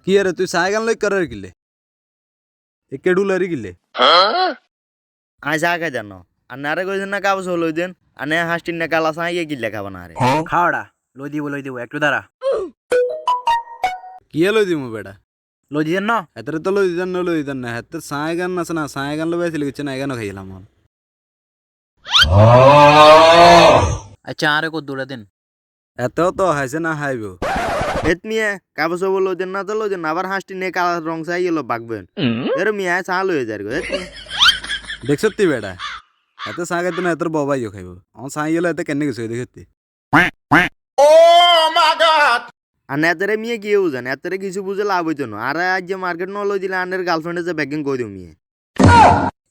কি রে তুই সাইকেল লই করার কিলে একে ডুলারি কিলে আয় সাকে জানো আর নারে কইছেন না কাবস হলো দেন আর নে হাস্টিন না কালা সাইয়ে গিল্লে খাবা না রে খাওয়াড়া লই দিব একটু দাঁড়া কি লই দিমু বেটা লই দিয়েন না এতরে তো লই দিতেন না হাতে সাইকেল আছে না সাইকেল লো বেছিল কিছু না এখানে খাইলাম আচ্ছা আরে কো দৌড়া দেন এত তো হাইছে না হাইব হেত মিয়া কাবস হলো দেন না তো লো দেন আবার হাস্টিন নে কালা রং সাইয়ে লো বাগবেন এর মিয়া চা লই যায় গো হেত মিয়া দেখ সত্যি বেটা এত সাইকেল তো না এত বাবাইও খাইব আমার সাইকেল এত কেন গেছে দেখতে আর নেতারে মিয়া কি বুঝেন এতরে কিছু বুঝে লাভ হইতো না আর আজ যে মার্কেট ন লই দিলে আনের গার্লফ্রেন্ডে যে ব্যাগিং কই দিও মিয়া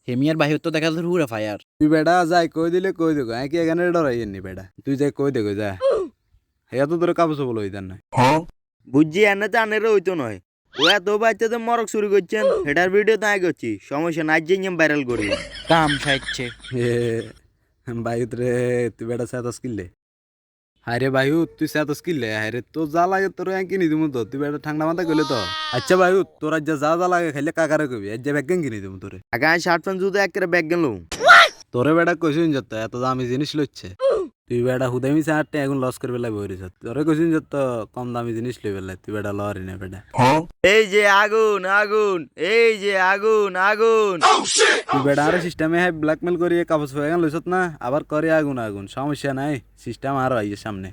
হেমিয়ার বাহির তো দেখা ধর হুরা ফায়ার তুই বেটা যাই কই দিলে কই দেবো আই কি এখানে ডরাই নি বেটা তুই যাই কই দে যা এত তোর কাবস বলো হইতার না বুঝছি এনে তো আনের হইতো নয় ও এত বাইতে তো মরক শুরু করছেন হেটার ভিডিও তো আগে করছি সমস্যা নাই যে ভাইরাল করি কাম সাইচ্ছে এ বায়ুত রে তুই বেটা সাতস কিনলে হায়রে বায়ু তুই সাতস কিনলে হায়রে তো যা লাগে তোর কিনি দিমু তো তুই বেটা ঠান্ডা মাথা গেলে তো আচ্ছা বায়ু তোর আজ যা যা লাগে খাইলে কাকারে কবি আজ ব্যাগ কিনি দিমু তোরে আগে আমি শার্ট প্যান্ট জুতো একেবারে ব্যাগ গেল তোরে বেটা কইছিন যত এত দামি জিনিস লইছে তুই বেটা হুদাই মিশে আটটা এখন লস করে বেলা বইরিস তোরে কইছিন যত কম দামি জিনিস লই বেলা তুই বেটা লরি না বেটা এই যে আগুন আগুন এই যে আগুন আগুন তুই বেটা আরো সিস্টেমে ব্ল্যাকমেল করিয়ে কাগজ ফাগান লইছত না আবার করে আগুন আগুন সমস্যা নাই সিস্টেম আরো আইয়ে সামনে